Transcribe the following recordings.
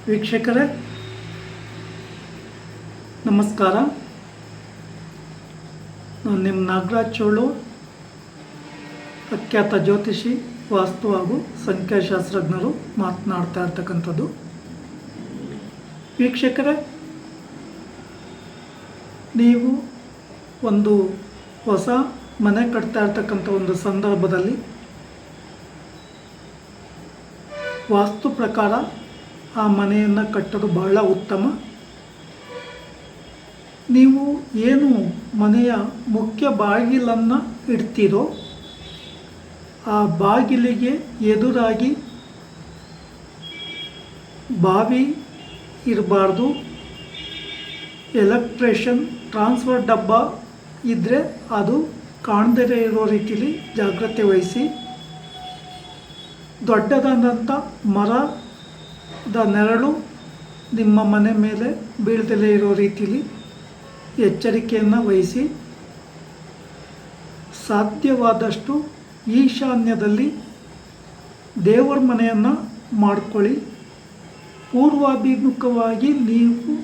ವೀಕ್ಷಕರೇ ನಮಸ್ಕಾರ. ನಾನು ನಿಮ್ಮ ನಾಗರಾಜ್ ಚೋಳು, ಪ್ರಖ್ಯಾತ ಜ್ಯೋತಿಷಿ, ವಾಸ್ತು ಹಾಗೂ ಸಂಖ್ಯಾಶಾಸ್ತ್ರಜ್ಞರು ಮಾತನಾಡ್ತಾ ಇರ್ತಕ್ಕಂಥದ್ದು. ವೀಕ್ಷಕರೇ, ನೀವು ಒಂದು ಹೊಸ ಮನೆ ಕಟ್ತಾ ಇರ್ತಕ್ಕಂಥ ಒಂದು ಸಂದರ್ಭದಲ್ಲಿ ವಾಸ್ತು ಪ್ರಕಾರ ಆ ಮನೆಯನ್ನು ಕಟ್ಟೋದು ಬಹಳ ಉತ್ತಮ. ನೀವು ಏನು ಮನೆಯ ಮುಖ್ಯ ಬಾಗಿಲನ್ನು ಇಡ್ತೀರೋ ಆ ಬಾಗಿಲಿಗೆ ಎದುರಾಗಿ ಬಾವಿ ಇರಬಾರ್ದು. ಎಲೆಕ್ಟ್ರಿಷನ್ ಟ್ರಾನ್ಸ್ಫರ್ ಡಬ್ಬ ಇದ್ದರೆ ಅದು ಕಾಣದೇ ಇರೋ ರೀತಿಯಲ್ಲಿ ಜಾಗ್ರತೆ ವಹಿಸಿ. ದೊಡ್ಡದಾದಂಥ ಮರದ ನೆರಳು ನಿಮ್ಮ ಮನೆ ಮೇಲೆ ಬೀಳ್ದಲೇ ಇರೋ ರೀತಿಯಲ್ಲಿ ಎಚ್ಚರಿಕೆಯನ್ನು ವಹಿಸಿ. ಸಾಧ್ಯವಾದಷ್ಟು ಈಶಾನ್ಯದಲ್ಲಿ ದೇವರ ಮನೆಯನ್ನು ಮಾಡಿಕೊಳ್ಳಿ. ಪೂರ್ವಾಭಿಮುಖವಾಗಿ ನೀವು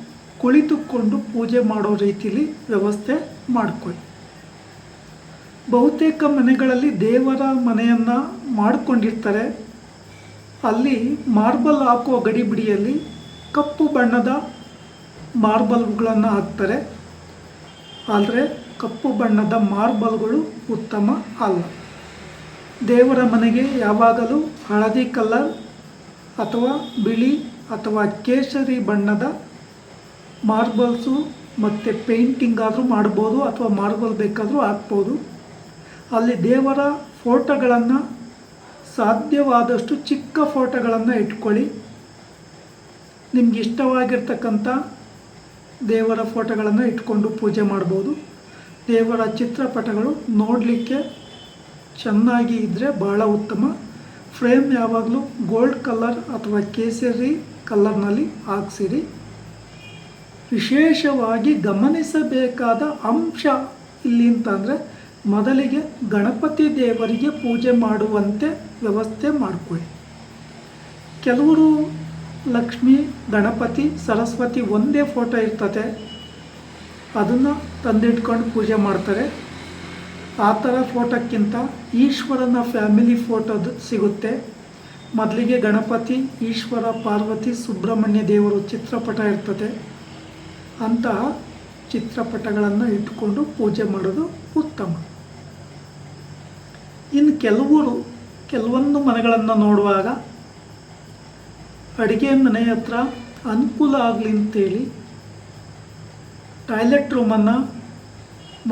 ಕುಳಿತುಕೊಂಡು ಪೂಜೆ ಮಾಡೋ ರೀತಿಯಲ್ಲಿ ವ್ಯವಸ್ಥೆ ಮಾಡಿಕೊಳ್ಳಿ. ಬಹುತೇಕ ಮನೆಗಳಲ್ಲಿ ದೇವರ ಮನೆಯನ್ನು ಮಾಡಿಕೊಂಡಿರ್ತಾರೆ. ಅಲ್ಲಿ ಮಾರ್ಬಲ್ ಹಾಕುವ ಗಡಿಬಿಡಿಯಲ್ಲಿ ಕಪ್ಪು ಬಣ್ಣದ ಮಾರ್ಬಲ್ಗಳನ್ನು ಹಾಕ್ತಾರೆ. ಆದರೆ ಕಪ್ಪು ಬಣ್ಣದ ಮಾರ್ಬಲ್ಗಳು ಉತ್ತಮ ಅಲ್ಲ. ದೇವರ ಮನೆಗೆ ಯಾವಾಗಲೂ ಹಳದಿ ಕಲರ್ ಅಥವಾ ಬಿಳಿ ಅಥವಾ ಕೇಸರಿ ಬಣ್ಣದ ಮಾರ್ಬಲ್ಸು ಮತ್ತು ಪೇಂಟಿಂಗ್ ಆದರೂ ಮಾಡ್ಬೋದು, ಅಥವಾ ಮಾರ್ಬಲ್ ಬೇಕಾದರೂ ಹಾಕ್ಬೋದು. ಅಲ್ಲಿ ದೇವರ ಫೋಟೋಗಳನ್ನು ಸಾಧ್ಯವಾದಷ್ಟು ಚಿಕ್ಕ ಫೋಟೋಗಳನ್ನು ಇಟ್ಕೊಳ್ಳಿ. ನಿಮ್ಗೆ ಇಷ್ಟವಾಗಿರ್ತಕ್ಕಂಥ ದೇವರ ಫೋಟೋಗಳನ್ನು ಇಟ್ಕೊಂಡು ಪೂಜೆ ಮಾಡ್ಬೋದು. ದೇವರ ಚಿತ್ರಪಟಗಳು ನೋಡಲಿಕ್ಕೆ ಚೆನ್ನಾಗಿ ಇದ್ದರೆ ಬಹಳ ಉತ್ತಮ. ಫ್ರೇಮ್ ಯಾವಾಗಲೂ ಗೋಲ್ಡ್ ಕಲರ್ ಅಥವಾ ಕೇಸರಿ ಕಲರ್ನಲ್ಲಿ ಹಾಕ್ಸಿರಿ. ವಿಶೇಷವಾಗಿ ಗಮನಿಸಬೇಕಾದ ಅಂಶ ಇಲ್ಲಿ ಅಂತಂದರೆ, ಮೊದಲಿಗೆ ಗಣಪತಿ ದೇವರಿಗೆ ಪೂಜೆ ಮಾಡುವಂತೆ ವ್ಯವಸ್ಥೆ ಮಾಡಿಕೊಳ್ಳಿ. ಕೆಲವರು ಲಕ್ಷ್ಮಿ, ಗಣಪತಿ, ಸರಸ್ವತಿ ಒಂದೇ ಫೋಟೋ ಇರ್ತದೆ, ಅದನ್ನು ತಂದಿಟ್ಕೊಂಡು ಪೂಜೆ ಮಾಡ್ತಾರೆ. ಆ ಥರ ಫೋಟೋಕ್ಕಿಂತ ಈಶ್ವರನ ಫ್ಯಾಮಿಲಿ ಫೋಟೋದು ಸಿಗುತ್ತೆ. ಮೊದಲಿಗೆ ಗಣಪತಿ, ಈಶ್ವರ, ಪಾರ್ವತಿ, ಸುಬ್ರಹ್ಮಣ್ಯ ದೇವರು ಚಿತ್ರಪಟ ಇರ್ತದೆ. ಅಂತಹ ಚಿತ್ರಪಟಗಳನ್ನು ಇಟ್ಕೊಂಡು ಪೂಜೆ ಮಾಡೋದು ಉತ್ತಮ. ಇನ್ನು ಕೆಲವೊಂದು ಮನೆಗಳನ್ನು ನೋಡುವಾಗ ಅಡುಗೆ ಮನೆ ಹತ್ರ ಅನುಕೂಲ ಆಗಲಿ ಅಂತೇಳಿ ಟಾಯ್ಲೆಟ್ ರೂಮನ್ನು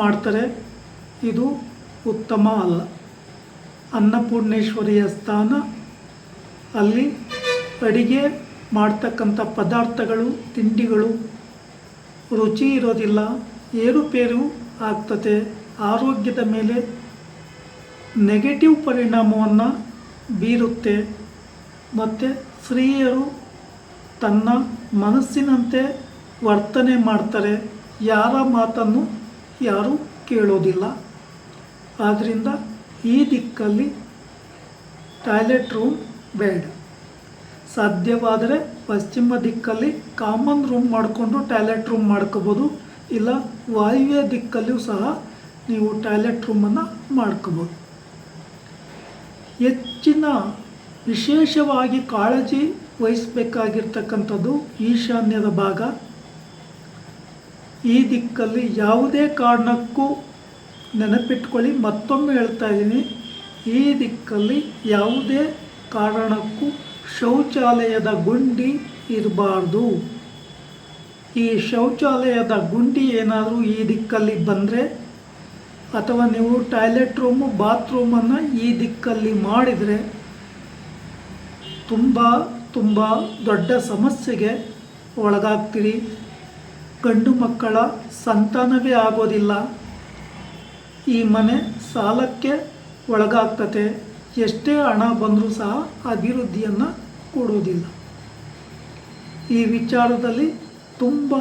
ಮಾಡ್ತಾರೆ. ಇದು ಉತ್ತಮ ಅಲ್ಲ. ಅನ್ನಪೂರ್ಣೇಶ್ವರಿಯ ಸ್ಥಾನ, ಅಲ್ಲಿ ಅಡುಗೆ ಮಾಡ್ತಕ್ಕಂಥ ಪದಾರ್ಥಗಳು, ತಿಂಡಿಗಳು ರುಚಿ ಇರೋದಿಲ್ಲ, ಏರುಪೇರು ಆಗ್ತದೆ. ಆರೋಗ್ಯದ ಮೇಲೆ ನೆಗೆಟಿವ್ ಪರಿಣಾಮವನ್ನು ಬೀರುತ್ತೆ. ಮತ್ತು ಸ್ತ್ರೀಯರು ತನ್ನ ಮನಸ್ಸಿನಂತೆ ವರ್ತನೆ ಮಾಡ್ತಾರೆ. ಯಾರ ಮಾತನ್ನು ಯಾರೂ ಕೇಳೋದಿಲ್ಲ. ಆದ್ದರಿಂದ ಈ ದಿಕ್ಕಲ್ಲಿ ಟಾಯ್ಲೆಟ್ ರೂಮ್ ಬೇಡ. ಸಾಧ್ಯವಾದರೆ ಪಶ್ಚಿಮ ದಿಕ್ಕಲ್ಲಿ ಕಾಮನ್ ರೂಮ್ ಮಾಡಿಕೊಂಡು ಟಾಯ್ಲೆಟ್ ರೂಮ್ ಮಾಡ್ಕೋಬೋದು. ಇಲ್ಲ ವಾಯುವ್ಯ ದಿಕ್ಕಲ್ಲಿಯೂ ಸಹ ನೀವು ಟಾಯ್ಲೆಟ್ ರೂಮನ್ನು ಮಾಡ್ಕೋಬೋದು. ಹೆಚ್ಚಿನ ವಿಶೇಷವಾಗಿ ಕಾಳಜಿ ವಹಿಸಬೇಕಾಗಿರ್ತಕ್ಕಂಥದ್ದು ಈಶಾನ್ಯದ ಭಾಗ. ಈ ದಿಕ್ಕಲ್ಲಿ ಯಾವುದೇ ಕಾರಣಕ್ಕೂ ನೆನಪಿಟ್ಕೊಳ್ಳಿ, ಮತ್ತೊಮ್ಮೆ ಹೇಳ್ತಾ ಇದ್ದೀನಿ, ಈ ದಿಕ್ಕಲ್ಲಿ ಯಾವುದೇ ಕಾರಣಕ್ಕೂ ಶೌಚಾಲಯದ ಗುಂಡಿ ಇರಬಾರ್ದು. ಈ ಶೌಚಾಲಯದ ಗುಂಡಿ ಏನಾದರೂ ಈ ದಿಕ್ಕಲ್ಲಿ ಬಂದರೆ, ಅಥವಾ ನೀವು ಟಾಯ್ಲೆಟ್ ರೂಮು, ಬಾತ್ರೂಮನ್ನು ಈ ದಿಕ್ಕಲ್ಲಿ ಮಾಡಿದರೆ ತುಂಬ ದೊಡ್ಡ ಸಮಸ್ಯೆಗೆ ಒಳಗಾಗ್ತೀರಿ. ಗಂಡು ಮಕ್ಕಳ ಸಂತಾನವೇ ಆಗೋದಿಲ್ಲ. ಈ ಮನೆ ಸಾಲಕ್ಕೆ ಒಳಗಾಗ್ತದೆ. ಎಷ್ಟೇ ಹಣ ಬಂದರೂ ಸಹ ಅಭಿವೃದ್ಧಿಯನ್ನು ಕೊಡೋದಿಲ್ಲ. ಈ ವಿಚಾರದಲ್ಲಿ ತುಂಬ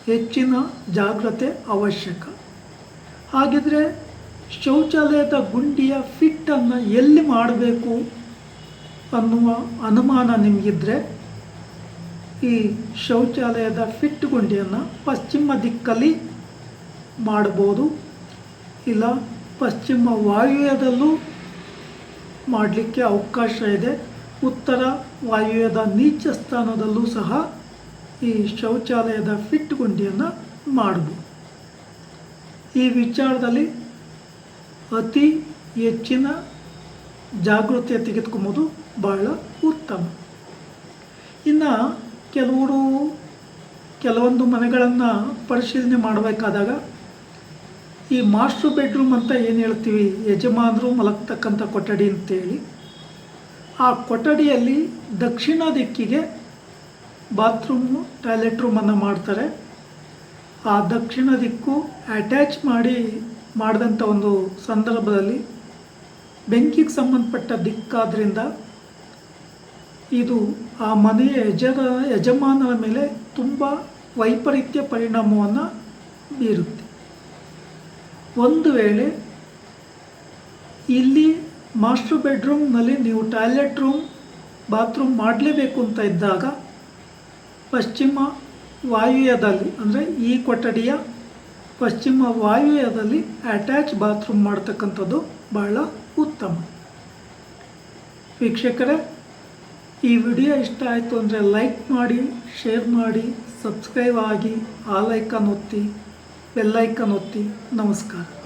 ಹೆಚ್ಚಿನ ಜಾಗ್ರತೆ ಅವಶ್ಯಕ. ಹಾಗಿದ್ರೆ ಶೌಚಾಲಯದ ಗುಂಡಿಯ ಫಿಟ್ಟನ್ನು ಎಲ್ಲಿ ಮಾಡಬೇಕು ಅನ್ನುವ ಅನುಮಾನ ನಿಮಗಿದ್ರೆ ಈ ಶೌಚಾಲಯದ ಫಿಟ್ ಗುಂಡಿಯನ್ನು ಪಶ್ಚಿಮ ದಿಕ್ಕಲ್ಲಿ ಮಾಡ್ಬೋದು, ಇಲ್ಲ ಪಶ್ಚಿಮ ವಾಯುವ್ಯದಲ್ಲೂ ಮಾಡಲಿಕ್ಕೆ ಅವಕಾಶ ಇದೆ. ಉತ್ತರ ವಾಯುವ್ಯದ ನೀಚ ಸ್ಥಾನದಲ್ಲೂ ಸಹ ಈ ಶೌಚಾಲಯದ ಫಿಟ್ ಗುಂಡಿಯನ್ನು ಮಾಡ್ಬೋದು. ಈ ವಿಚಾರದಲ್ಲಿ ಅತಿ ಹೆಚ್ಚಿನ ಜಾಗೃತಿ ತೆಗೆದುಕೊಂಬೋದು ಭಾಳ ಉತ್ತಮ. ಇನ್ನು ಕೆಲವೊಂದು ಮನೆಗಳನ್ನು ಪರಿಶೀಲನೆ ಮಾಡಬೇಕಾದಾಗ ಈ ಮಾಸ್ಟರ್ ಬೆಡ್ರೂಮ್ ಅಂತ ಏನು ಹೇಳ್ತೀವಿ, ಯಜಮಾನರು ಮಲಗ್ತಕ್ಕಂಥ ಕೊಠಡಿ ಅಂತೇಳಿ, ಆ ಕೊಠಡಿಯಲ್ಲಿ ದಕ್ಷಿಣ ದಿಕ್ಕಿಗೆ ಬಾತ್ರೂಮು ಟಾಯ್ಲೆಟ್ ರೂಮನ್ನು ಮಾಡ್ತಾರೆ. ಆ ದಕ್ಷಿಣ ದಿಕ್ಕು ಅಟ್ಯಾಚ್ ಮಾಡಿದಂಥ ಒಂದು ಸಂದರ್ಭದಲ್ಲಿ ಬೆಂಕಿಗೆ ಸಂಬಂಧಪಟ್ಟ ದಿಕ್ಕಾದ್ದರಿಂದ ಇದು ಆ ಮನೆಯ ಯಜಮಾನರ ಮೇಲೆ ತುಂಬ ವೈಪರೀತ್ಯ ಪರಿಣಾಮವನ್ನು ಬೀರುತ್ತೆ. ಒಂದು ವೇಳೆ ಇಲ್ಲಿ ಮಾಸ್ಟರ್ ಬೆಡ್ರೂಮ್ನಲ್ಲಿ ನೀವು ಟಾಯ್ಲೆಟ್ ರೂಮ್ ಬಾತ್ರೂಮ್ ಮಾಡಲೇಬೇಕು ಅಂತ ಇದ್ದಾಗ ಪಶ್ಚಿಮ ವಾಯುವ್ಯದಲ್ಲಿ, ಅಂದರೆ ಈ ಕೊಠಡಿಯ ಪಶ್ಚಿಮ ವಾಯುವ್ಯದಲ್ಲಿ ಅಟ್ಯಾಚ್ ಬಾತ್ರೂಮ್ ಮಾಡ್ತಕ್ಕಂಥದ್ದು ಬಹಳ ಉತ್ತಮ. ವೀಕ್ಷಕರೇ, ಈ ವಿಡಿಯೋ ಇಷ್ಟ ಆಯಿತು ಅಂದರೆ ಲೈಕ್ ಮಾಡಿ, ಶೇರ್ ಮಾಡಿ, ಸಬ್ಸ್ಕ್ರೈಬ್ ಆಗಿ, ಆಲ್ ಐಕಾನ್ ಒತ್ತಿ, ಬೆಲ್ ಐಕಾನ್ ಒತ್ತಿ. ನಮಸ್ಕಾರ.